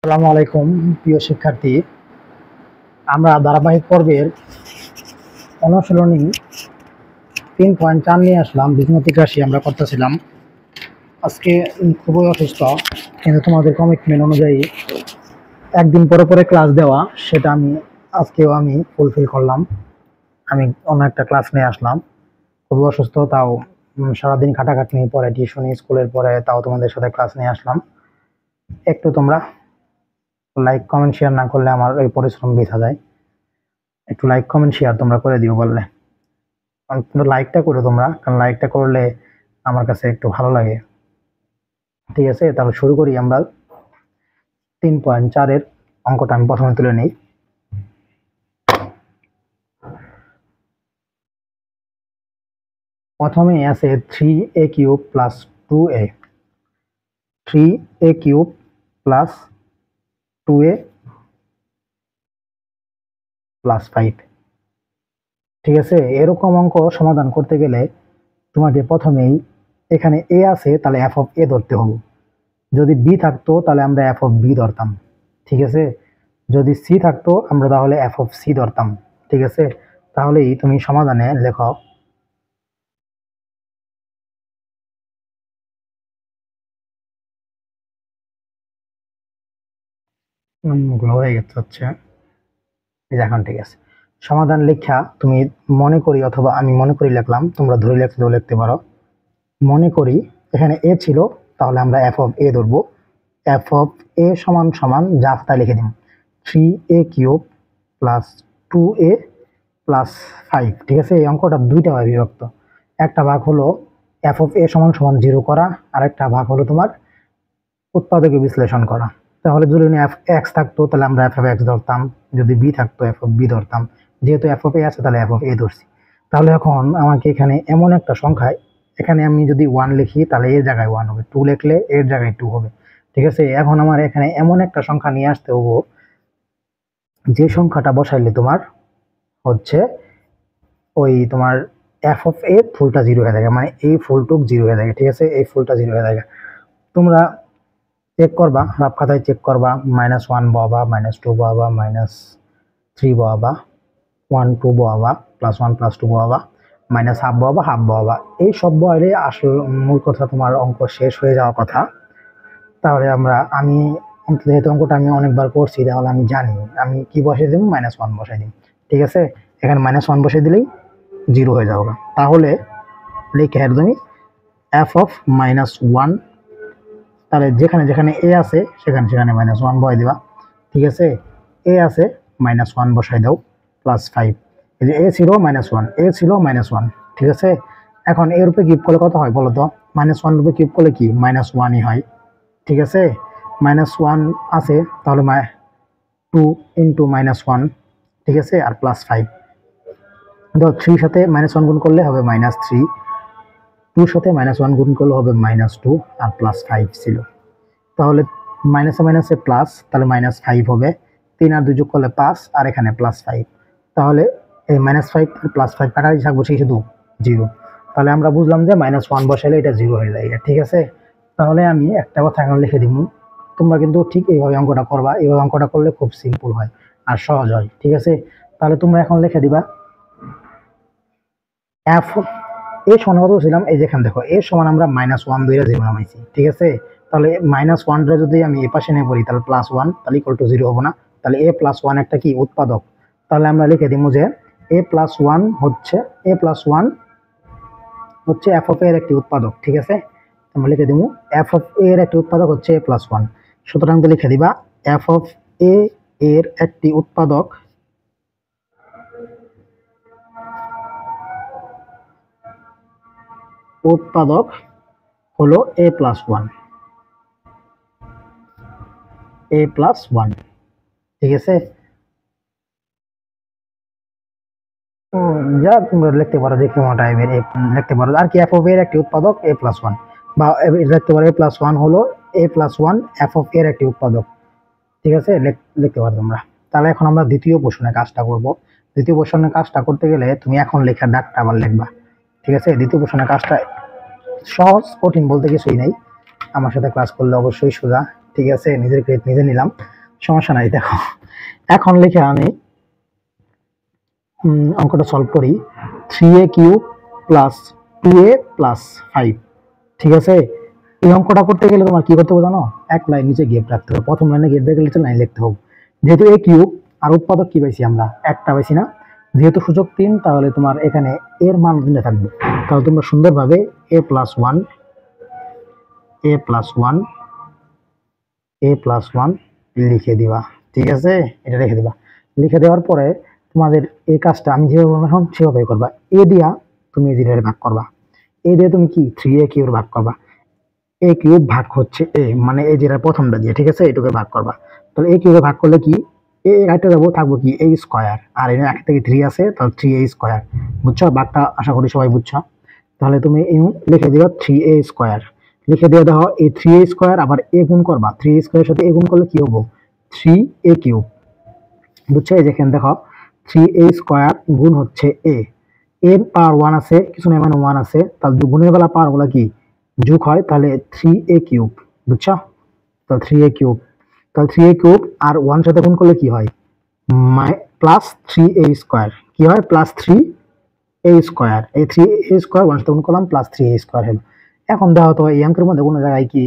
আসসালামু আলাইকুম প্রিয় শিক্ষার্থী। আমরা ধারাবাহিক পর্বের অনুশীলনী 3.4 নিয়ে আসলাম। বীজগণিতিক রাশি আমরা করতেছিলাম। আজকে খুবই অসুস্থ, কিন্তু তোমাদের কমিটমেন্ট অনুযায়ী একদিন পরে পরে ক্লাস দেওয়া, সেটা আজকেও আমি ফুলফিল করলাম। আমি অন্য একটা ক্লাস নিয়ে আসলাম। খুবই অসুস্থ, তাও সারাদিন খাটাখাটনি পরে টিউশন স্কুলের পরে তাও তোমাদের সাথে ক্লাস নিয়ে আসলাম। একটু তোমরা লাইক কমেন্ট শেয়ার না করলে আমার এই পরিশ্রম বৃথা যায়। একটু লাইক কমেন্ট শেয়ার তোমরা করে দিও বললে। কিন্তু লাইকটা করো তোমরা, কারণ লাইকটা করলে আমার কাছে একটু ভালো লাগে। ঠিক আছে, তাহলে শুরু করি। আমরা 3.4 এর অঙ্কটা আমি প্রথমে তুলে নিই। প্রথমে আছে 3a³ plus 2a, 3a³ plus 2a plus 5। ঠিক আছে, এরকম অঙ্ক সমাধান করতে গেলে তোমাকে প্রথমেই এখানে a আছে, তাহলে f অফ a ধরতে হবে। যদি b থাকতো তাহলে আমরা f অফ b ধরতাম। ঠিক আছে, যদি c থাকতো আমরা তাহলে f অফ c ধরতাম। ঠিক আছে, তাহলেই তুমি সমাধানে লেখো হয়ে গেছে হচ্ছে এখন। ঠিক আছে, সমাধান লেখা তুমি মনে করি অথবা আমি মনে করি লিখলাম, তোমরা ধরে লিখলেও লিখতে পারো। মনে করি এখানে a ছিল, তাহলে আমরা f অফ a ধরবো। f অফ a সমান সমান যা তাই লিখে দিন, 3a³ প্লাস 2a প্লাস 5। ঠিক আছে, এই অঙ্কটা দুইটা ভাগে বিভক্ত। একটা ভাগ হলো f অফ a সমান সমান 0 করা, আর একটা ভাগ হলো তোমার উৎপাদকে বিশ্লেষণ করা। তাহলে যদি x থাকতো তাহলে আমরা f অফ x ধরতাম, যদি b থাকতো f অফ b ধরতাম। যেহেতু f অফ a আছে তাহলে f অফ a ধরছি। তাহলে এখন আমাকে এখানে এমন একটা সংখ্যায়, এখানে আমি যদি 1 লিখি তাহলে এর জায়গায় 1 হবে, 2 লিখলে এর জায়গায় 2 হবে। ঠিক আছে, এখন আমার এখানে এমন একটা সংখ্যা নিয়ে আসতে হবে যে সংখ্যাটা বসাইলে তোমার হচ্ছে ওই তোমার f অফ a ফুলটা 0 হয়ে যায়, মানে এই ফুলটুক 0 হয়ে যায়। ঠিক আছে, এই ফুলটা 0 হয়ে যায়। তোমরা চেক করবা, রাফ খাতায় চেক করবা, -1 বহাবা, -2 বহাবা, -3 বহাবা, 1 2 বহাবা, +1 +2 বহাবা, -1/2 বহাবা, 1/2 বহাবা। এই সব বহাইলে আসল মূল কথা তোমার অঙ্ক শেষ হয়ে যাওয়ার কথা। তাহলে আমি যেহেতু অঙ্কটা আমি অনেকবার করছি, তাহলে আমি জানি আমি কি বসিয়ে দিব, -1 বসাই দিব। ঠিক আছে, এখানে -1 বসিয়ে দিলেই 0 হয়ে যাবে। তাহলে লিখে তুমি f অফ -1, তাহলে যেখানে যেখানে a আছে সেখানে সেখানে -1 বসাই দিবা। ঠিক আছে, a আছে -1 বসাই দাও, +5। এই যে a ছিল -1, a ছিল -1। ঠিক আছে, এখন এর উপরে কিউব করলে কত হয় বলো তো? -1 রূপে কিউব করলে কি -1ই হয়। ঠিক আছে, -1 আছে, তাহলে 2 × -1। ঠিক আছে, আর +5। ধর 3 সাথে -1 গুণ করলে হবে -3, 2 সাথে -1 গুণ করলে হবে -2, আর +5 ছিল। তাহলে মাইনাসে মাইনাসে প্লাস, তাহলে -5 হবে। 3 আর 2 যোগ করলে 5, আর এখানে +5। তাহলে এই -5 আর +5 কাটাই থাকবো, সেই শুধু 0। তাহলে আমরা বুঝলাম যে -1 বসাইলে এটা 0 হয়ে যায়। ঠিক আছে, তাহলে আমি একটা কথা এখন লিখে দিব। তোমরা কিন্তু ঠিক এইভাবে অঙ্কটা করবা, এইভাবে অঙ্কটা করলে খুব সিম্পল হয় আর সহজ হয়। ঠিক আছে, তাহলে তোমরা এখন লিখে দিবা f এ সমান কত ছিলাম, এই যেখানে দেখো এ সমান আমরা -1 ধরে 0 নামাইছি। ঠিক আছে, তাহলে -1টা যদি আমি এ পাশে নিয়ে পড়ি তাহলে +1, তাহলে = 0 হবে না। তাহলে a + 1 একটা কি উৎপাদক। তাহলে আমরা লিখে দিব যে a + 1 হচ্ছে f অফ a এর একটি উৎপাদক। ঠিক আছে, আমরা লিখে দিব f অফ a এর একটি উৎপাদক হচ্ছে a + 1। সুতরাং তো লিখে দিবা f অফ a এর একটি উৎপাদক হলো a + 1, a + 1। ঠিক আছে, যা তোমরা লিখতে পারো যে কোনো টাইপের লিখতে পারো, আর কি f অফ a এর একটি উৎপাদক a + 1, বা লিখতে পারো a + 1 হলো a + 1 f অফ a এর একটি উৎপাদক। ঠিক আছে, লিখতে পারো তোমরা। তাহলে এখন আমরা দ্বিতীয় প্রশ্নের কাজটা করব। দ্বিতীয় প্রশ্নের কাজটা করতে গেলে তুমি এখন লেখার দাগটা আবার লিখবা। ঠিক আছে, দ্বিতীয় প্রশ্নের কাজটা সহজ, কঠিন বলতে কিছুই নেই। আমার সাথে ক্লাস করলে অবশ্যই সোজা। ঠিক আছে, নিজের ক্রেডিট নিজে নিলাম, সমস্যা নাই। দেখো এখন লিখে আমি অঙ্কটা সলভ করি। 3a cube plus 2a plus 5, ঠিক আছে। এই অঙ্কটা করতে গেলে তোমার কি করতে হবে জানো? এক লাইন নিচে গ্যাপ রাখতে হবে, প্রথম লাইনে গ্যাপ রেখে নিচে লাইন লিখতে হবে। যেহেতু a কিউব আর উৎপাদক কি পাইছি আমরা? একটা পাইছি না? যেহেতু সূচক 3, তাহলে তোমার এখানে এর মান 3 থাকবে। তাহলে তোমরা সুন্দরভাবে a plus 1 a plus 1 a plus 1 লিখে দিবা, ঠিক আছে। এটা লিখে দিবা। লিখে দেওয়ার পরে তোমাদের এই কাজটা আমি যেভাবে বললাম এখন সেভাবে করবা। এ দিয়া তুমি জিরোর ভাগ করবা, এ দিয়ে তুমি কি 3a কিউব ভাগ করবা। এ কিউব ভাগ হচ্ছে এ, মানে এই যেটা প্রথমটা দিয়ে, ঠিক আছে, এটুকে ভাগ করবা। তাহলে এ কিউবে ভাগ করলে কি এ একটা যাবো, থাকবো কি a স্কয়ার, আর এখানে এক থেকে 3 আছে, তাহলে 3a স্কয়ার। বুঝছো ভাগটা? আশা করি সবাই বুঝছো। তাহলে তুমি লিখে দিও 3a স্কয়ার। লিখে দিয়ে দেখো এই 3a স্কয়ার আবার এ গুণ করবা, 3a স্কয়ারের সাথে এ গুণ করলে কি হবো? 3a cube. বুঝছো? এই যেখানে দেখো 3a স্কয়ার গুণ হচ্ছে এ, এর পাওয়ার 1 আছে, কিছু না মানে 1 আছে, তাহলে গুণের বেলা পাওয়ার গুলা কি যোগ হয়, তাহলে 3a কিউব। বুঝছো? তাহলে 3a কিউব, তাহলে 3a কিউব আর 1 সাথে গুণ করলে কি হয়? Plus 3a square. কি হয়? Plus 3a square. এই 3a স্কয়ার 1 সাথে গুণ করলাম, প্লাস 3a স্কয়ার হলো। এখন দেখো তো এই অঙ্কের মধ্যে কোনো জায়গায় কি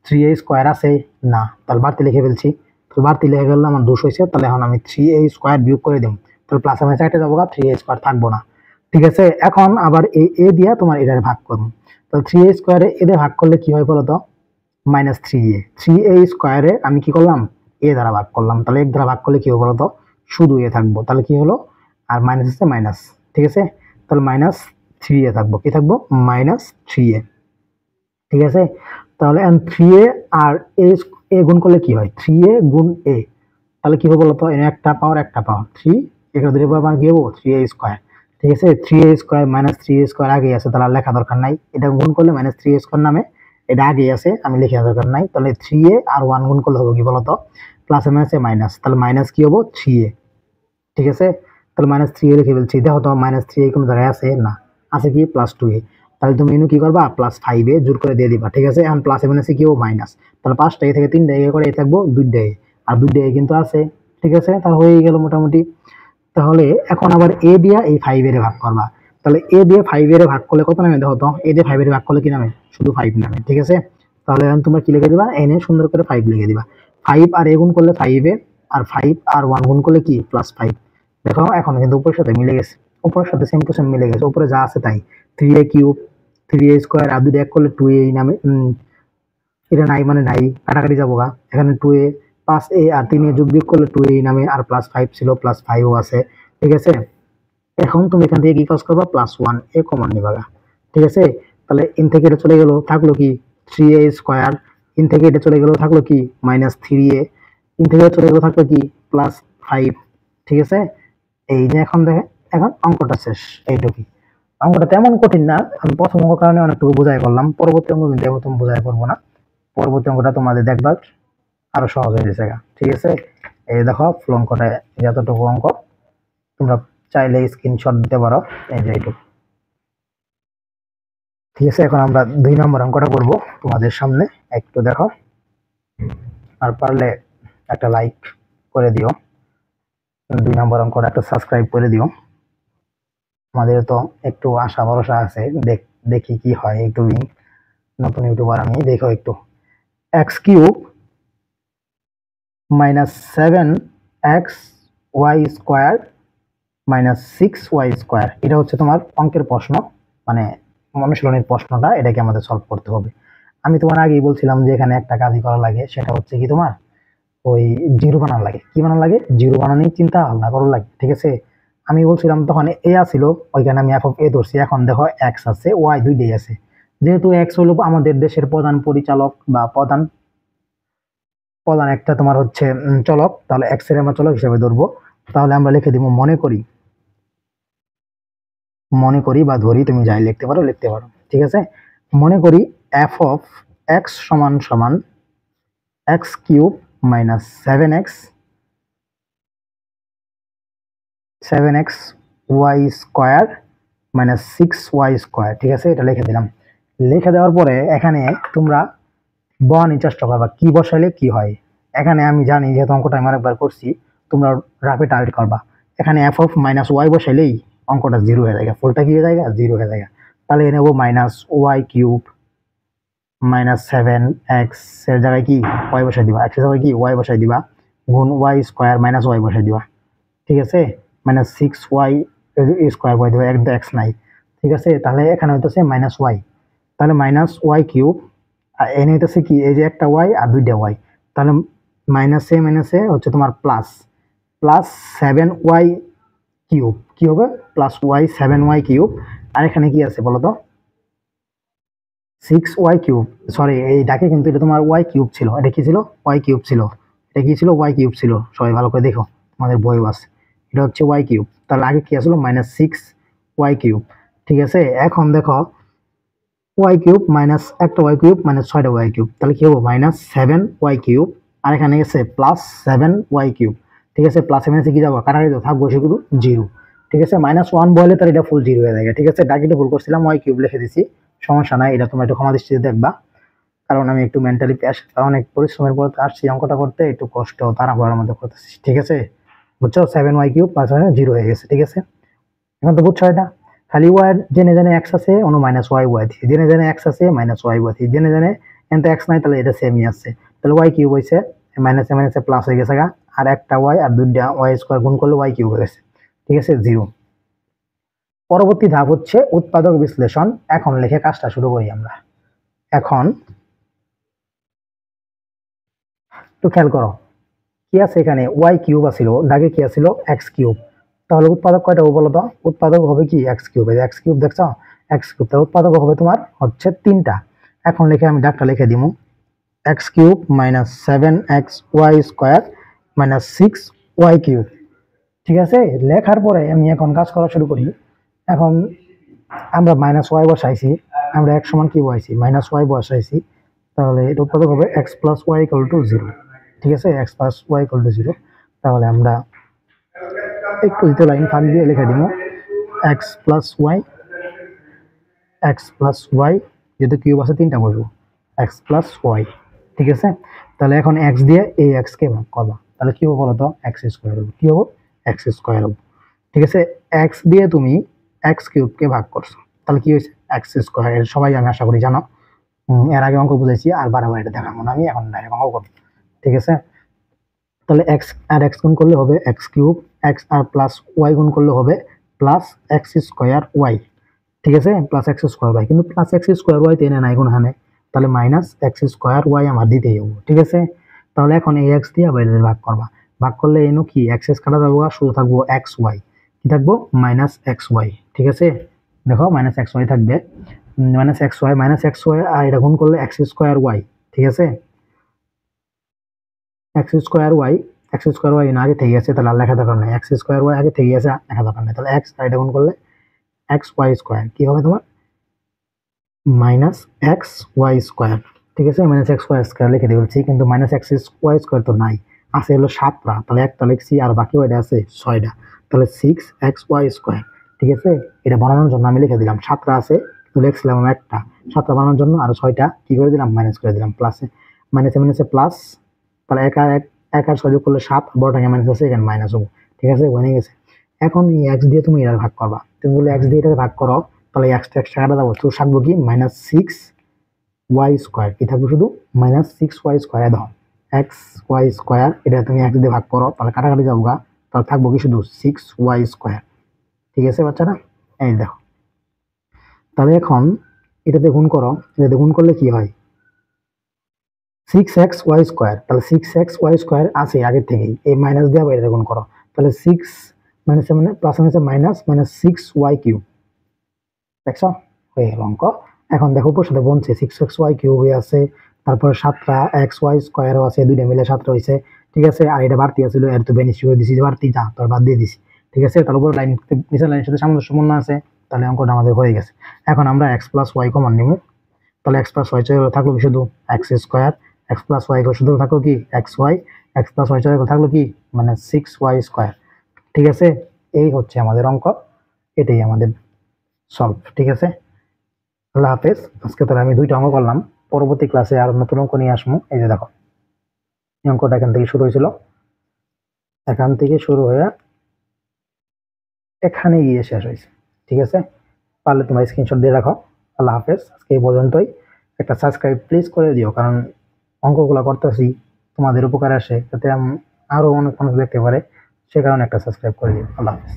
3a স্কয়ার আছে? না, তাহলে বাড়তি লিখে ফেলছি। তো বাড়তি লিখে ফেললে আমার দোষ হয়েছে, তাহলে এখন আমি 3a স্কয়ার বিয়োগ করে দিই, তাহলে প্লাস আমি চাইতে যাবো, 3a স্কয়ার থাকবো না, ঠিক আছে। এখন আবার এই এ দিয়ে তোমার এটার ভাগ করবো, তাহলে 3a স্কয়ারে এ দিয়ে ভাগ করলে কি হয় বলো তো? Minus 3a। 3a স্কয়ারে আমি কি করলাম? এ দ্বারা ভাগ করলাম, তাহলে এক দ্বারা ভাগ করলে কি হবে বলো তো? শুধু এ থাকবো, তাহলে কি হলো? আর মাইনাস আছে মাইনাস, ঠিক আছে। তাহলে মাইনাস 3a থাকবো, কি থাকবো? মাইনাস 3a, ঠিক আছে। তাহলে 3a আর এ গুণ করলে কি হয়? 3a গুণ এ, তাহলে কি হবে বলতো? এখানে একটা পাওয়ার 3, এখানে দুটো পাওয়ার কি হবো? 3a স্কয়ার, ঠিক আছে। 3a square minus 3a square আগেই আছে, তাহলে লেখা দরকার নাই। এটা গুণ করলে মাইনাস 3a স্কয়ার নামে, এটা আগেই আছে, আমি লিখে দরকার নাই। তাহলে 3a আর 1 গুণ করলে হবে কি বলতো? প্লাসে মাইনাসে মাইনাস, তাহলে মাইনাস কি হবো? 3a, ঠিক আছে। তাহলে মাইনাস 3a লিখে ফেলছি। দেখো তো মাইনাস 3a কোনো জায়গায় আছে? না, আছে কি? Plus 2a। তাহলে তুমি এনু কি করবা? প্লাস 5a জোর করে দিয়ে দিবা, ঠিক আছে। এখন প্লাসে মাইনাসে কি হবো? মাইনাস। তাহলে 5টা এ থেকে 3টা এ করে এ থাকবো 2টা এ, আর 2টা এ কিন্তু আছে, ঠিক আছে। তাহলে হয়ে গেল মোটামুটি। তাহলে এখন আবার এ দিয়ে এই 5 এর ভাগ করবা, তাহলে এ দিয়ে 5 এর ভাগ করলে কত নামে? দেখো তো এ দিয়ে 5 এর ভাগ করলে কি নামে? শুধু 5 নামে, ঠিক আছে। তাহলে এখন তোমরা কি লিখে দিবা? এনে সুন্দর করে 5 লিখে দিবা। 5 আর এ গুণ করলে 5 এ, আর 5 আর 1 গুণ করলে কি? প্লাস 5। দেখো এখন কিন্তু উপরের সাথে মিলে গেছে, উপরের সাথে সেম টু সেম মিলে গেছে, উপরে যা আছে তাই। 3a কিউব 3a স্কয়ার আর দুটো এক করলে 2a নামে, এটা নাই মানে নাই, কাটাকাটি যাবো গা। এখানে 2a 5a আর 3a যোগ বিয়োগ করলে 2a নামে, আর প্লাস 5 ছিল, প্লাস 5ও আছে, ঠিক আছে। এখন তুমি এখান থেকে কি কাজ করবা? প্লাস 1 এ কমন নিবা গা, ঠিক আছে। তাহলে ইন থেকে এটা চলে গেল, থাকলো কি? 3a square. ইন থেকে এটা চলে গেল, থাকলো কি? Minus 3a। ইন থেকে চলে গেল, থাকলো কি? প্লাস 5, ঠিক আছে। এই যে এখন দেখে, এখন অঙ্কটা শেষ, এইটুকুই। অঙ্কটা তেমন কঠিন না, আমি প্রথম অঙ্ক কারণে অনেকটুকু বোঝাই করলাম, পরবর্তী অঙ্ক কিন্তু এরকম বোঝাই করবো না। পরবর্তী অঙ্কটা তোমাদের দেখবা আরো সহজ হয়ে গেছে, ঠিক আছে। এই দেখো ফুল অঙ্কটা যতটুকু অঙ্ক, তোমরা চাইলে স্ক্রিনশট দিতে পারো, এই যে এইটুকু, ঠিক আছে। এখন আমরা 2 নম্বর অঙ্কটা করব তোমাদের সামনে, একটু দেখো, আর পারলে একটা লাইক করে দিও। 2 নম্বর অঙ্কটা একটা সাবস্ক্রাইব করে দিও। আমাদের তো একটু আশা ভরসা আছে, দেখি কি হয়। একটু নতুন ইউটিউবার আমি, দেখো একটু। X cube minus 7x y square minus 6y square, এটা হচ্ছে তোমার অঙ্কের প্রশ্ন, মানে অনুশীলনের প্রশ্নটা, এটাকে আমাদের সলভ করতে হবে। আমি তোমার আগেই বলছিলাম যে এখানে একটা কাজই করা লাগে, সেটা হচ্ছে কি তোমার ওই জিরো বানান লাগে। কি বানান লাগে? জিরো বানানোর চিন্তা ভাবনা করা লাগে, ঠিক আছে। আমি বলছিলাম তখন এ আসিল, ওইখানে আমি এফ অফ এ ধরছি। এখন দেখো এক্স আছে, ওয়াই দুইটাই আছে। যেহেতু এক্স হলো আমাদের দেশের প্রধান পরিচালক বা প্রধান প্রধান একটা তোমার হচ্ছে চলক, তাহলে এক্স এর আমরা চলক হিসেবে ধরবো। তাহলে আমরা লিখে দিব মনে করি বা ধরি, তুমি যাই লিখতে পারো, ঠিক আছে। মনে করি এফ অফ এক্স সমান সমান x cube minus 7x y square minus 6y square, ঠিক আছে। এটা লিখে দিলাম। লিখে দেওয়ার পরে এখানে তোমরা বসানোর চেষ্টা করবা কি বসাইলে কি হয়। এখানে আমি জানি যেহেতু অঙ্কটা আমি অনেকবার করছি, তোমরা রাফে টার্গেট করবা। এখানে এফ অফ মাইনাস ওয়াই বসাইলেই অঙ্কটা জিরো হয়ে যায়, ফুলটা কি হয়ে যায়, জিরো হয়ে যায়। তাহলে এ নেবো minus Y cube minus 7x এর জায়গায় কি ওয়াই বসাই দিবা, এক্স এর জায়গায় কি ওয়াই বসাই দিবা, গুণ ওয়াই স্কোয়ার মাইনাস ওয়াই বসাই দিবা। ঠিক আছে, মাইনাস 6y স্কোয়ার বসাই দিবা, একদম এক্স নাই। ঠিক আছে, তাহলে এখানে হইতেছে মাইনাস ওয়াই, তাহলে মাইনাস ওয়াই কিউব, আর এনে হইতেছে কি এই যে একটা ওয়াই আর দুইটা ওয়াই, তাহলে মাইনাসে হচ্ছে তোমার প্লাস প্লাস 7y কিউব, কি হবে প্লাস ওয়াই 7y কিউব। আর এখানে কি আছে বলো তো, 6y কিউব, সরি এই ডাকে কিন্তু এটা তোমার ওয়াই কিউব ছিল, এটা কি ছিল ওয়াই কিউব ছিল, এটা কি ছিল ওয়াই কিউব ছিল, সবাই ভালো করে দেখো তোমাদের বই আছে, এটা হচ্ছে ওয়াই কিউব। তাহলে আগে কি আসলো মাইনাস 6y কিউব। ঠিক আছে, এখন দেখো ওয়াই কিউব মাইনাস একটা ওয়াই কিউব মাইনাস 6টা ওয়াই কিউব, তাহলে কি হবে মাইনাস 7y কিউব। আর এখানে গেছে প্লাস 7y কিউব। ঠিক আছে, প্লাস মাইনাসে কি যাবো, কাটাকাটি তো থাকবো সেগুলো জিরো। ঠিক আছে, মাইনাস ওয়ান বলে তার এটা ফুল জিরো হয়ে যায়। ঠিক আছে, ডাকিটা ভুল করছিলাম, ওয়াই কিউব লিখে দিছি, সমস্যা নাই, এটা তোমরা একটু ক্ষমা দৃষ্টিতে দেখবা, কারণ আমি একটু মেন্টালি অনেক পরিশ্রমের পর আসছি অঙ্কটা করতে, একটু কষ্ট তাড়াহুড়ার মধ্যে করতেছি। ঠিক আছে, বুঝছো, 7y কিউব প্লাস জিরো হয়ে গেছে। ঠিক আছে, এখন তো বুঝছো এটা, খালি ওয়াই জেনে জেনে এক্স আছে, অন্য মাইনাস ওয়াই ওয়াই দিয়ে জেনে জেনে এক্স আছে, মাইনাস ওয়াই ওয়াই দিয়ে জেনে জেনে এনতে এক্স নাই, তাহলে এটা সেমই আছে। তাহলে ওয়াই কিউব হয়েছে, মাইনাসে মাইনাসে প্লাস হয়ে গেছে গা, আর একটা ওয়াই আর দুইটা ওয়াই স্কোয়ার গুণ করলে ওয়াই কিউব হয়ে গেছে। ঠিক আছে, জিরো। পরবর্তী ধাপ হচ্ছে উৎপাদক বিশ্লেষণ। এখন লিখে কাজটা শুরু করি আমরা। এখন একটু খেয়াল করো, কি আছে এখানে ওয়াই কিউব আছিল, ডাকে কি আছিল এক্স কিউব, তাহলে উৎপাদক কয়টা হবে বলো তো, উৎপাদক হবে কি এক্স কিউব, এই এক্স কিউব দেখছো, এক্স কিউব, তাহলে উৎপাদক হবে তোমার হচ্ছে তিনটা। এখন লিখে আমি ডাকটা লিখে দিব, x cube minus 7xy square minus 6y cube. ঠিক আছে, লেখার পরে আমি এখন কাজ করা শুরু করি। এখন আমরা মাইনাস ওয়াই বসাইছি, আমরা এক সমান কি বসাইছি মাইনাস ওয়াই বসাইছি, তাহলে এটা উৎপাদক হবে x plus y equal to zero. ঠিক আছে, x plus y equal to zero. তাহলে আমরা একটু দিতে লাইন ফাঁক দিয়ে লিখে দিব এক্স প্লাস ওয়াই যেহেতু কিউব আছে তিনটা বসবো, এক্স প্লাস ওয়াই। ঠিক আছে, তাহলে এখন এক্স দিয়ে এই এক্স কে ভাগ করবা, তাহলে কি হবে বলতো এক্স স্কোয়ার হবে, কি হবো এক্স স্কোয়ার হবে। ঠিক আছে, এক্স দিয়ে তুমি এক্স কিউবকে ভাগ করছো, তাহলে কি হয়েছে এক্স স্কোয়ার। সবাই আমি আশা করি জানো, এর আগে অঙ্ক বুঝাইছি, আর বারবার এটা দেখাবো না আমি, এখন ডাইরেক্ট অঙ্ক করবো। ঠিক আছে, তাহলে এক্স আর এক্স গুণ করলে হবে এক্স কিউব, এক্স আর প্লাস ওয়াই গুণ করলে হবে প্লাস এক্স স্কোয়ার ওয়াই। ঠিক আছে, প্লাস এক্স স্কোয়ার ওয়াই, কিন্তু প্লাস এক্স স্কোয়ার ওয়াই তেনে নাই কোনো হানে, তাহলে মাইনাস এক্স স্কোয়ার ওয়াই আমার দিতেই হবো। ঠিক আছে, তাহলে এখন এই এক্স দিয়ে আবার ভাগ করবা, ভাগ করলে এনো কি এক্স এক্স কাটা যাবো, শুধু থাকবো এক্স ওয়াই, কি থাকবো মাইনাস এক্স ওয়াই। ঠিক আছে, দেখো মাইনাস এক্স ওয়াই থাকবে, মাইনাস এক্স ওয়াই আর এটা গুণ করলে এক্স স্কোয়ার ওয়াই। ঠিক আছে, এক্স স্কোয়ার ওয়াই না আগে থেকে আছে, তাহলে আর লেখা দরকার নেই, এক্স স্কোয়ার ওয়াই আগে থেকে আছে, লেখা দরকার নেই। তাহলে এক্স আর এটা গুণ করলে এক্স ওয়াই স্কোয়ার কি হবে তোমার মাইনাস এক্স ওয়াই স্কোয়ার। ঠিক আছে, মাইনাস এক্স ওয়াই স্কোয়ার লিখে দিয়ে বলছি, কিন্তু মাইনাস এক্স ওয়াই স্কোয়ার তো নাই, আছে হলো 7টা, তাহলে একটা লিখছি আর বাকি ওইটা আছে 6টা, তাহলে 6xy স্কোয়ার। ঠিক আছে, এটা বানানোর জন্য আমি লিখে দিলাম, 7টা আছে কিন্তু লিখছিলাম আমি একটা, 7টা বানানোর জন্য আর 6টা কি করে দিলাম মাইনাস করে দিলাম, প্লাসে মাইনাসে মাইনাসে প্লাস, তাহলে এক আর 6 যোগ করলে 7, বড়টাকে মাইনাস আছে এখানে মাইনাস হবো। ঠিক আছে, বনে গেছে। এখন এই এক্স দিয়ে তুমি এটা ভাগ করবা, তুমি বলে এক্স দিয়ে এটা ভাগ করো, তাহলে এক্সট্রা এক্সট্রা কাটা যাবো, তো থাকবো কি মাইনাস 6y স্কোয়ার, কি থাকবে শুধু মাইনাস 6y স্কোয়ার। দাও এক্স ওয়াই স্কোয়ার, এটা তুমি এক্স দিয়ে ভাগ করো, তাহলে কাটাকাটি যাবো গা, তাহলে থাকবো কি শুধু 6y স্কোয়ার। ঠিক আছে বাচ্চারা, এই দেখো, তাহলে এখন এটাতে গুণ করো, এটাতে গুণ করলে কি হয় 6xy স্কোয়ার, তাহলে 6xy স্কোয়ার আছে আগের থেকেই, এই মাইনাস দিয়ে আবার এটা গুণ করো, তাহলে 6 মাইনাসে মানে প্লাস মাইনাসে মাইনাস মাইনাস 6y কিউব। দেখছো হয়ে গেল অঙ্ক। এখন দেখো উপর সাথে বলছে 6xy কিউব হয়ে আছে, তারপরে 7টা xy স্কোয়ারও আছে, দুইটা মিলে 7টা হয়েছে। ঠিক আছে, আর এটা বাড়তি আছিল, এর তো বেনিফিট করে দিছি, বাড়তি যা তোর বাদ দিয়ে দিছি। ঠিক আছে, তার উপর লাইন নিচের লাইনের সাথে সামঞ্জস্যপূর্ণ আছে, তাহলে অঙ্কটা আমাদের হয়ে গেছে। এখন আমরা এক্স প্লাস ওয়াই কমন নিব, তাহলে এক্স প্লাস ওয়াই থাকলো কি শুধু x square, x plus y শুধু থাকলো কি x y, x plus y থাকলো কি মানে 6y স্কোয়ার। ঠিক আছে, এই হচ্ছে আমাদের অঙ্ক, এটাই আমাদের সলভ। ঠিক আছে, আল্লাহ হাফেজ। আজকে তাহলে আমি 2টা অঙ্ক করলাম। পরবর্তী ক্লাসে আরো নতুন অঙ্ক নিয়ে আসবো। এই যে দেখো, এই অঙ্কটা এখান থেকে শুরু হয়েছিল, এখান থেকে শুরু হয়ে এখানে গিয়ে শেষ হয়েছে। ঠিক আছে, পারলে তোমরা স্ক্রিনশট দিয়ে রাখো। আল্লাহ হাফেজ, আজকে এই পর্যন্তই। একটা সাবস্ক্রাইব প্লিজ করে দিও, কারণ অঙ্কগুলো করতেছি তোমাদের উপকারে আসে, যাতে আরো অনেক মানুষ দেখতে পারে, সে কারণে একটা সাবস্ক্রাইব করে দিও। আল্লাহ হাফেজ।